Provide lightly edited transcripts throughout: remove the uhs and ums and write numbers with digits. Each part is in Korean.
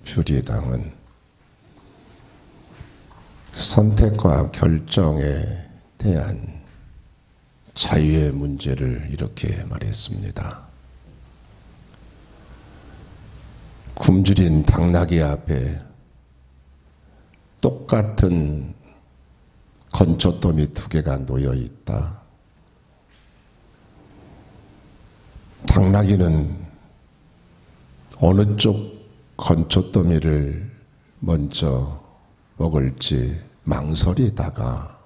주리당은 선택과 결정에 대한 자유의 문제를 이렇게 말했습니다. 굶주린 당나귀 앞에 똑같은 건초더미 두 개가 놓여 있다. 당나귀는 어느 쪽 건초더미를 먼저 먹을지 망설이다가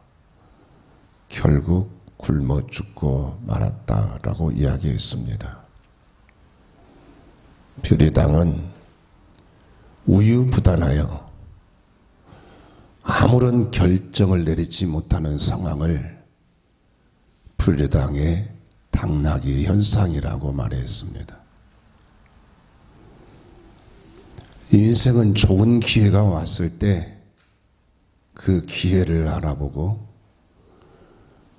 결국 굶어 죽고 말았다라고 이야기했습니다. 주리당은 우유부단하여 아무런 결정을 내리지 못하는 상황을 주리당의 당나귀 현상이라고 말했습니다. 인생은 좋은 기회가 왔을 때 그 기회를 알아보고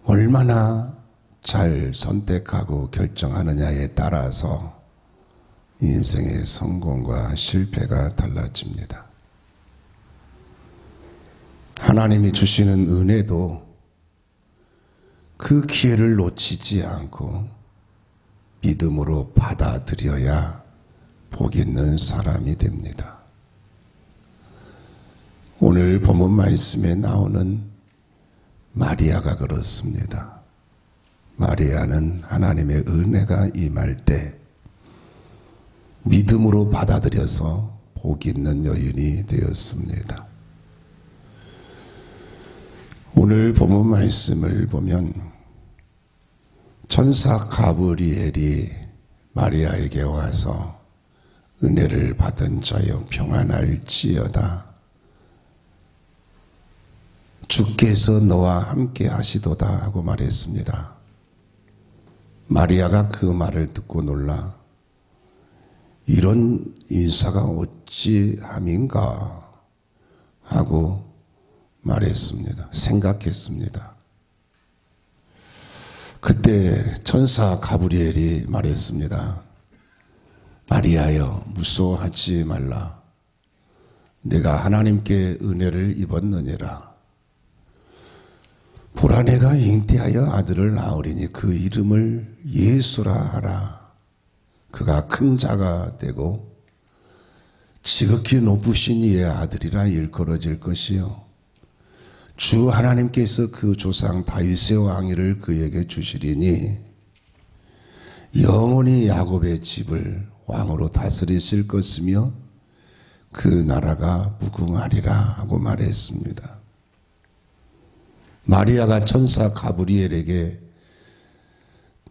얼마나 잘 선택하고 결정하느냐에 따라서 인생의 성공과 실패가 달라집니다. 하나님이 주시는 은혜도 그 기회를 놓치지 않고 믿음으로 받아들여야 복 있는 사람이 됩니다. 오늘 본문 말씀에 나오는 마리아가 그렇습니다. 마리아는 하나님의 은혜가 임할 때 믿음으로 받아들여서 복 있는 여인이 되었습니다. 오늘 본문 말씀을 보면 천사 가브리엘이 마리아에게 와서 은혜를 받은 자여 평안할지어다. 주께서 너와 함께 하시도다 하고 말했습니다. 마리아가 그 말을 듣고 놀라 이런 인사가 어찌함인가 하고 말했습니다. 생각했습니다. 그때 천사 가브리엘이 말했습니다. 마리아여 무서워하지 말라. 내가 하나님께 은혜를 입었느니라. 보라 내가 잉태하여 아들을 낳으리니 그 이름을 예수라 하라. 그가 큰 자가 되고 지극히 높으신 이의 아들이라 일컬어질 것이요 주 하나님께서 그 조상 다윗의 왕위를 그에게 주시리니 영원히 야곱의 집을 왕으로 다스리실 것이며 그 나라가 무궁하리라 하고 말했습니다. 마리아가 천사 가브리엘에게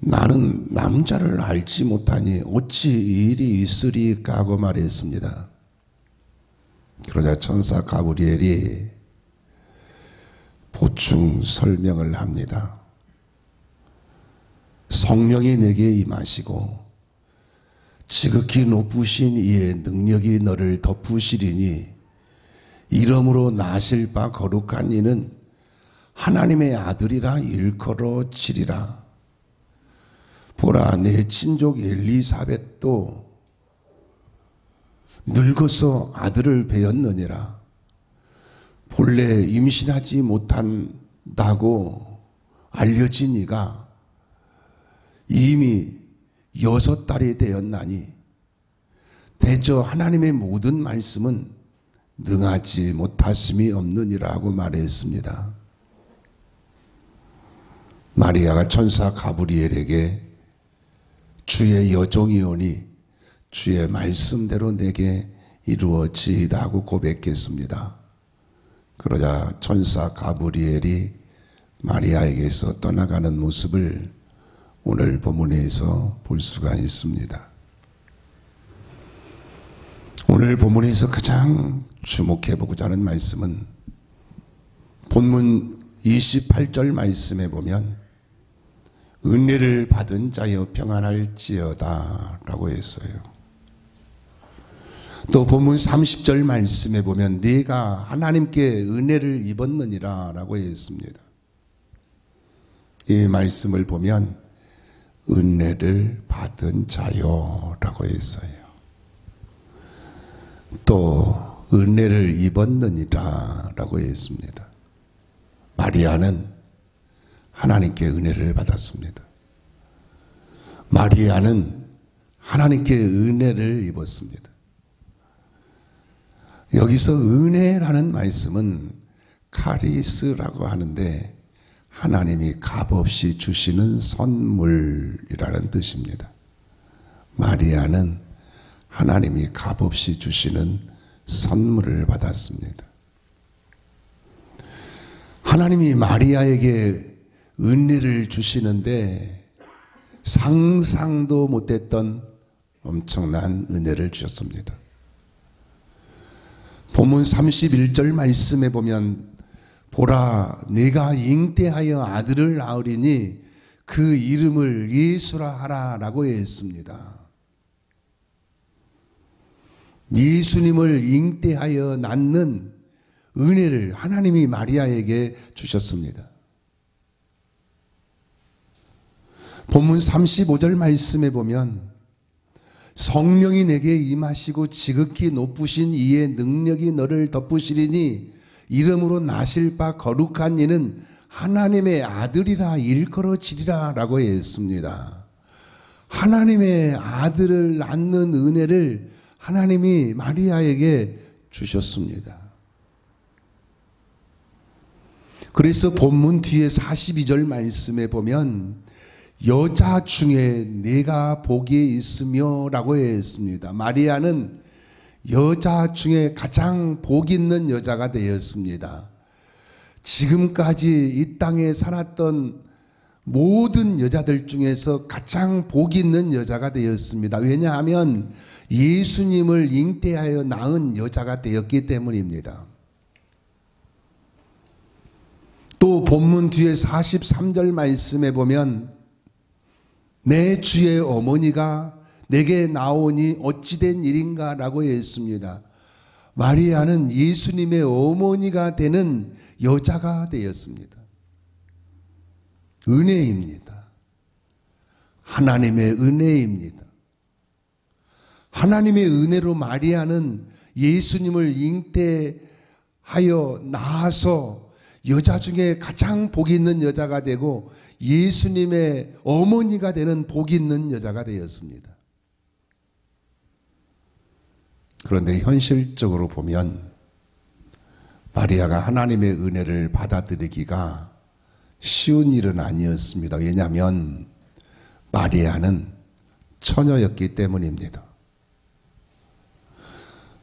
나는 남자를 알지 못하니 어찌 이 일이 있으리까 하고 말했습니다. 그러자 천사 가브리엘이 보충 설명을 합니다. 성령이 내게 임하시고 지극히 높으신 이의 능력이 너를 덮으시리니 이름으로 나실 바 거룩한 이는 하나님의 아들이라 일컬어지리라. 보라 내 친족 엘리사벳도 늙어서 아들을 배었느니라. 본래 임신하지 못한다고 알려진 이가 이미 6달이 되었나니 대저 하나님의 모든 말씀은 능하지 못하심이 없느니라고 말했습니다. 마리아가 천사 가브리엘에게 주의 여종이오니 주의 말씀대로 내게 이루어지이다 하고 고백했습니다. 그러자 천사 가브리엘이 마리아에게서 떠나가는 모습을 오늘 본문에서 볼 수가 있습니다. 오늘 본문에서 가장 주목해보고자 하는 말씀은 본문 28절 말씀에 보면 은혜를 받은 자여 평안할지어다 라고 했어요. 또 본문 30절 말씀에 보면 네가 하나님께 은혜를 입었느니라 라고 했습니다. 이 말씀을 보면 은혜를 받은 자요 라고 했어요. 또 은혜를 입었느니라 라고 했습니다. 마리아는 하나님께 은혜를 받았습니다. 마리아는 하나님께 은혜를 입었습니다. 여기서 은혜라는 말씀은 카리스라고 하는데 하나님이 값없이 주시는 선물이라는 뜻입니다. 마리아는 하나님이 값없이 주시는 선물을 받았습니다. 하나님이 마리아에게 은혜를 주시는데 상상도 못했던 엄청난 은혜를 주셨습니다. 본문 31절 말씀에 보면 보라 내가 잉태하여 아들을 낳으리니 그 이름을 예수라 하라 라고 했습니다. 예수님을 잉태하여 낳는 은혜를 하나님이 마리아에게 주셨습니다. 본문 35절 말씀에 보면 성령이 내게 임하시고 지극히 높으신 이의 능력이 너를 덮으시리니 이름으로 나실 바 거룩한 이는 하나님의 아들이라 일컬어지리라 라고 했습니다. 하나님의 아들을 낳는 은혜를 하나님이 마리아에게 주셨습니다. 그래서 본문 뒤에 42절 말씀에 보면 여자 중에 내가 복이 있으며 라고 했습니다. 마리아는 여자 중에 가장 복 있는 여자가 되었습니다. 지금까지 이 땅에 살았던 모든 여자들 중에서 가장 복 있는 여자가 되었습니다. 왜냐하면 예수님을 잉태하여 낳은 여자가 되었기 때문입니다. 또 본문 뒤에 43절 말씀에 보면 내 주의 어머니가 내게 나오니 어찌된 일인가 라고 했습니다. 마리아는 예수님의 어머니가 되는 여자가 되었습니다. 은혜입니다. 하나님의 은혜입니다. 하나님의 은혜로 마리아는 예수님을 잉태하여 낳아서 여자 중에 가장 복 있는 여자가 되고 예수님의 어머니가 되는 복 있는 여자가 되었습니다. 그런데 현실적으로 보면 마리아가 하나님의 은혜를 받아들이기가 쉬운 일은 아니었습니다. 왜냐하면 마리아는 처녀였기 때문입니다.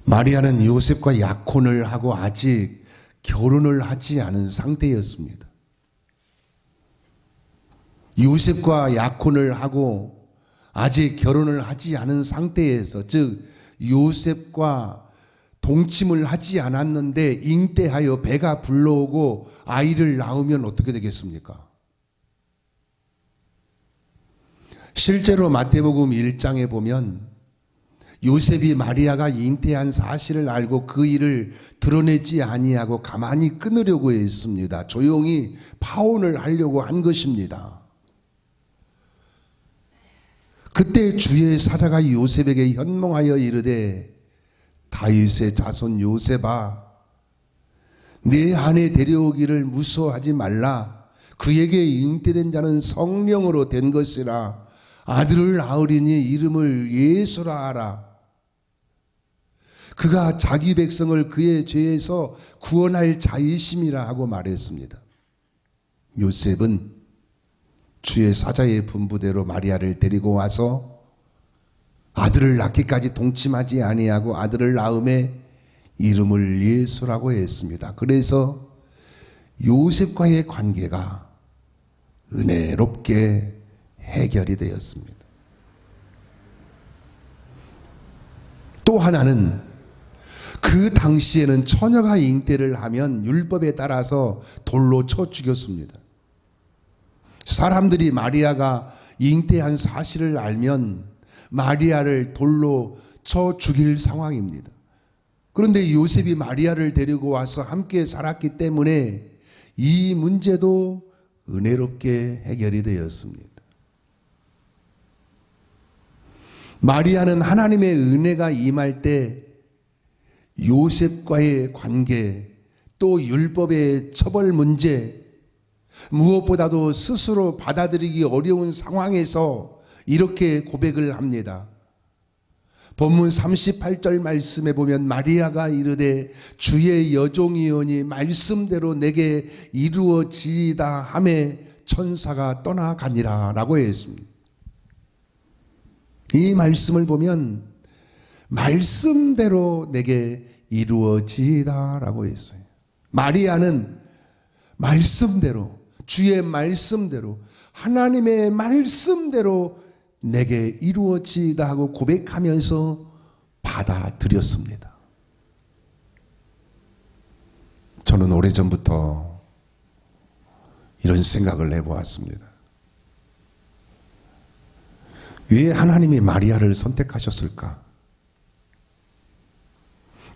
마리아는 요셉과 약혼을 하고 아직 결혼을 하지 않은 상태였습니다. 요셉과 약혼을 하고 아직 결혼을 하지 않은 상태에서, 즉 요셉과 동침을 하지 않았는데 잉태하여 배가 불러오고 아이를 낳으면 어떻게 되겠습니까? 실제로 마태복음 1장에 보면 요셉이 마리아가 잉태한 사실을 알고 그 일을 드러내지 아니하고 가만히 끊으려고 했습니다. 조용히 파혼을 하려고 한 것입니다. 그때 주의 사자가 요셉에게 현몽하여 이르되 다윗의 자손 요셉아 내 안에 데려오기를 무서워하지 말라. 그에게 잉태된 자는 성령으로 된 것이라. 아들을 낳으리니 이름을 예수라 하라. 그가 자기 백성을 그의 죄에서 구원할 자이심이라 하고 말했습니다. 요셉은 주의 사자의 분부대로 마리아를 데리고 와서 아들을 낳기까지 동침하지 아니하고 아들을 낳음에 이름을 예수라고 했습니다. 그래서 요셉과의 관계가 은혜롭게 해결이 되었습니다. 또 하나는 그 당시에는 처녀가 잉태를 하면 율법에 따라서 돌로 쳐 죽였습니다. 사람들이 마리아가 잉태한 사실을 알면 마리아를 돌로 쳐 죽일 상황입니다. 그런데 요셉이 마리아를 데리고 와서 함께 살았기 때문에 이 문제도 은혜롭게 해결이 되었습니다. 마리아는 하나님의 은혜가 임할 때 요셉과의 관계, 또 율법의 처벌 문제, 무엇보다도 스스로 받아들이기 어려운 상황에서 이렇게 고백을 합니다. 본문 38절 말씀에 보면 마리아가 이르되 주의 여종이오니 말씀대로 내게 이루어지이다 하매 천사가 떠나가니라 라고 했습니다. 이 말씀을 보면 말씀대로 내게 이루어지이다 라고 했어요. 마리아는 말씀대로, 주의 말씀대로, 하나님의 말씀대로 내게 이루어지이다 하고 고백하면서 받아들였습니다. 저는 오래전부터 이런 생각을 해보았습니다. 왜 하나님이 마리아를 선택하셨을까?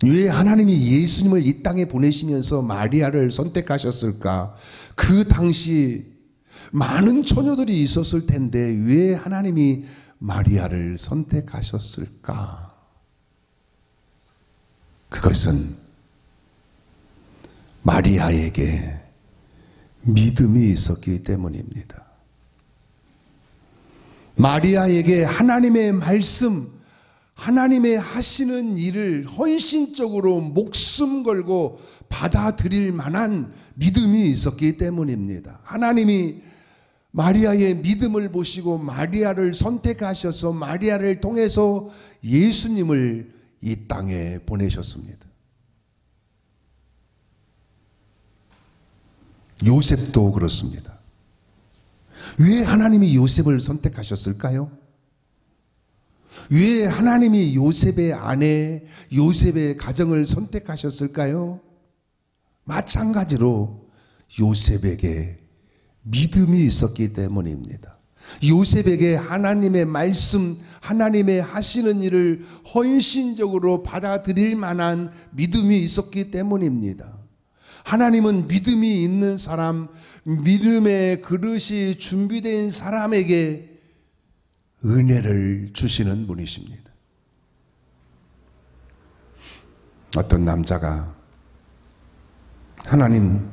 왜 하나님이 예수님을 이 땅에 보내시면서 마리아를 선택하셨을까? 그 당시 많은 처녀들이 있었을 텐데 왜 하나님이 마리아를 선택하셨을까? 그것은 마리아에게 믿음이 있었기 때문입니다. 마리아에게 하나님의 말씀, 하나님의 하시는 일을 헌신적으로 목숨 걸고 받아들일 만한 믿음이 있었기 때문입니다. 하나님이 마리아의 믿음을 보시고 마리아를 선택하셔서 마리아를 통해서 예수님을 이 땅에 보내셨습니다. 요셉도 그렇습니다. 왜 하나님이 요셉을 선택하셨을까요? 왜 하나님이 요셉의 아내, 요셉의 가정을 선택하셨을까요? 마찬가지로 요셉에게 믿음이 있었기 때문입니다. 요셉에게 하나님의 말씀, 하나님의 하시는 일을 헌신적으로 받아들일 만한 믿음이 있었기 때문입니다. 하나님은 믿음이 있는 사람, 믿음의 그릇이 준비된 사람에게 은혜를 주시는 분이십니다. 어떤 남자가 하나님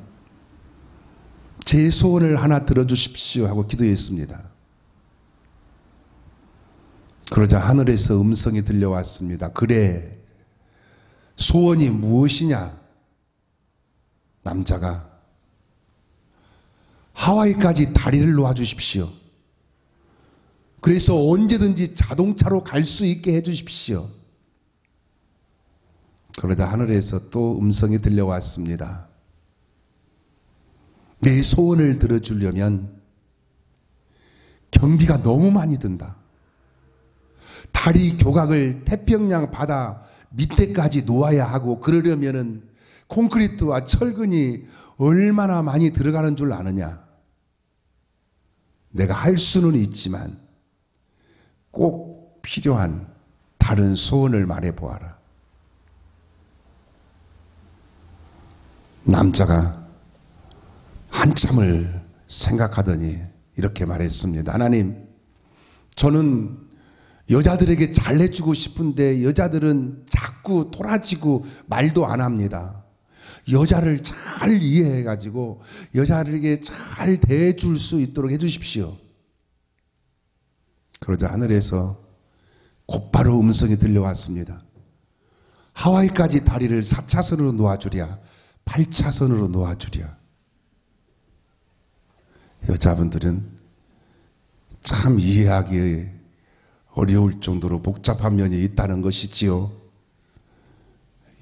제 소원을 하나 들어주십시오 하고 기도했습니다. 그러자 하늘에서 음성이 들려왔습니다. 그래, 소원이 무엇이냐? 남자가 하와이까지 다리를 놓아주십시오. 그래서 언제든지 자동차로 갈 수 있게 해주십시오. 그러다 하늘에서 또 음성이 들려왔습니다. 내 소원을 들어주려면 경비가 너무 많이 든다. 다리 교각을 태평양 바다 밑에까지 놓아야 하고 그러려면은 콘크리트와 철근이 얼마나 많이 들어가는 줄 아느냐. 내가 할 수는 있지만 꼭 필요한 다른 소원을 말해보아라. 남자가 한참을 생각하더니 이렇게 말했습니다. 하나님, 저는 여자들에게 잘해주고 싶은데 여자들은 자꾸 토라지고 말도 안 합니다. 여자를 잘 이해해가지고 여자들에게 잘 대해줄 수 있도록 해주십시오. 그러자 하늘에서 곧바로 음성이 들려왔습니다. 하와이까지 다리를 4차선으로 놓아주랴, 8차선으로 놓아주랴. 여자분들은 참 이해하기 어려울 정도로 복잡한 면이 있다는 것이지요.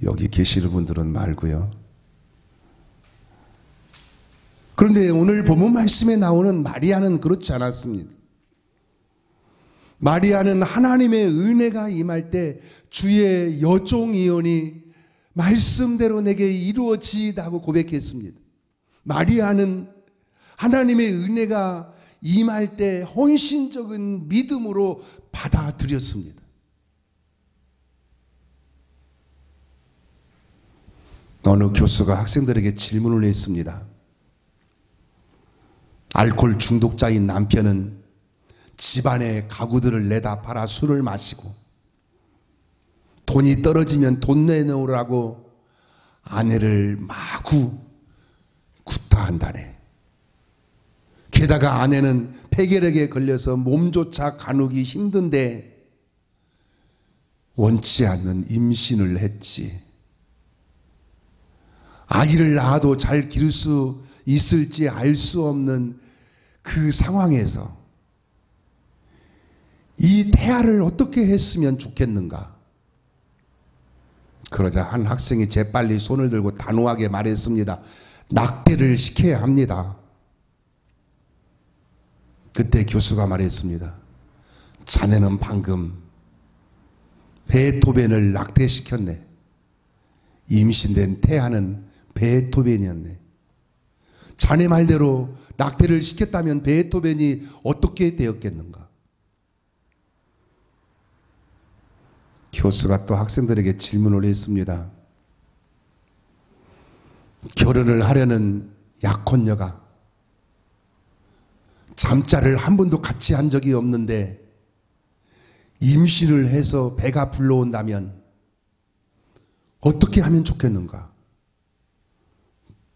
여기 계시는 분들은 말고요. 그런데 오늘 본문 말씀에 나오는 마리아는 그렇지 않았습니다. 마리아는 하나님의 은혜가 임할 때 주의 여종이오니 말씀대로 내게 이루어지이다 하고 고백했습니다. 마리아는 하나님의 은혜가 임할 때 헌신적인 믿음으로 받아들였습니다. 어느 교수가 학생들에게 질문을 했습니다. 알코올 중독자인 남편은 집안의 가구들을 내다 팔아 술을 마시고 돈이 떨어지면 돈 내놓으라고 아내를 마구 구타한다네. 게다가 아내는 폐결핵에 걸려서 몸조차 가누기 힘든데 원치 않는 임신을 했지. 아기를 낳아도 잘 기를 수 있을지 알 수 없는 그 상황에서 이 태아를 어떻게 했으면 좋겠는가. 그러자 한 학생이 재빨리 손을 들고 단호하게 말했습니다. 낙태를 시켜야 합니다. 그때 교수가 말했습니다. 자네는 방금 베토벤을 낙태시켰네. 임신된 태아는 베토벤이었네. 자네 말대로 낙태를 시켰다면 베토벤이 어떻게 되었겠는가. 교수가 또 학생들에게 질문을 했습니다. 결혼을 하려는 약혼녀가 잠자를 한 번도 같이 한 적이 없는데 임신을 해서 배가 불러온다면 어떻게 하면 좋겠는가.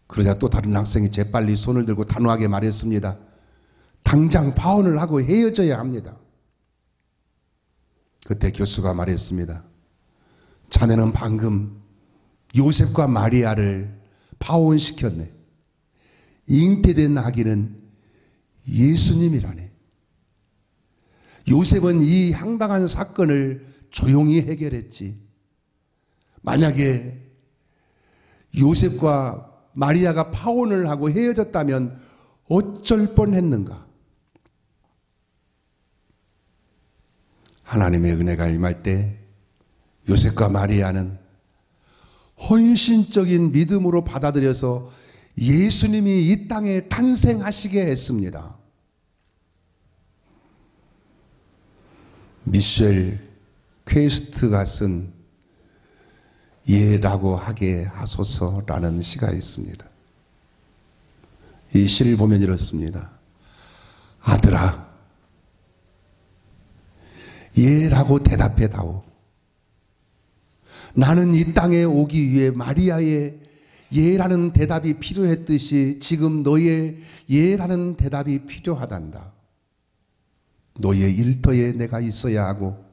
그러자 또 다른 학생이 재빨리 손을 들고 단호하게 말했습니다. 당장 파혼을 하고 헤어져야 합니다. 그때 교수가 말했습니다. 자네는 방금 요셉과 마리아를 파혼시켰네. 잉태된 아기는 예수님이라네. 요셉은 이 황당한 사건을 조용히 해결했지. 만약에 요셉과 마리아가 파혼을 하고 헤어졌다면 어쩔 뻔했는가. 하나님의 은혜가 임할 때 요셉과 마리아는 헌신적인 믿음으로 받아들여서 예수님이 이 땅에 탄생하시게 했습니다. 미셸 퀘스트가 쓴 예라고 하게 하소서라는 시가 있습니다. 이 시를 보면 이렇습니다. 아들아, 예라고 대답해다오. 나는 이 땅에 오기 위해 마리아의 예라는 대답이 필요했듯이 지금 너의 예라는 대답이 필요하단다. 너의 일터에 내가 있어야 하고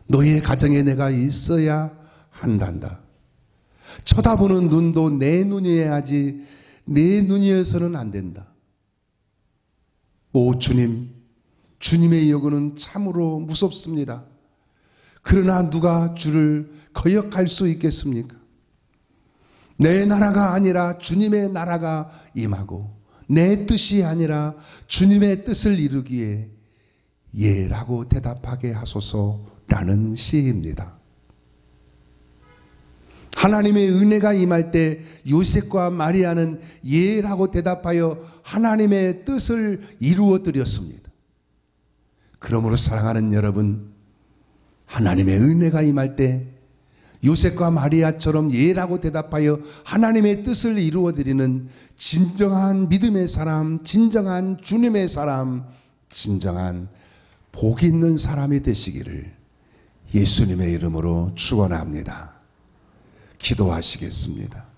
너의 가정에 내가 있어야 한단다. 쳐다보는 눈도 내 눈이어야 하지 내 눈이어서는 안 된다. 오 주님, 주님의 여구는 참으로 무섭습니다. 그러나 누가 주를 거역할 수 있겠습니까? 내 나라가 아니라 주님의 나라가 임하고 내 뜻이 아니라 주님의 뜻을 이루기에 예라고 대답하게 하소서라는 시입니다. 하나님의 은혜가 임할 때 요셉과 마리아는 예라고 대답하여 하나님의 뜻을 이루어 드렸습니다. 그러므로 사랑하는 여러분, 하나님의 은혜가 임할 때 요셉과 마리아처럼 예라고 대답하여 하나님의 뜻을 이루어 드리는 진정한 믿음의 사람, 진정한 주님의 사람, 진정한 복 있는 사람이 되시기를 예수님의 이름으로 축원합니다. 기도하시겠습니다.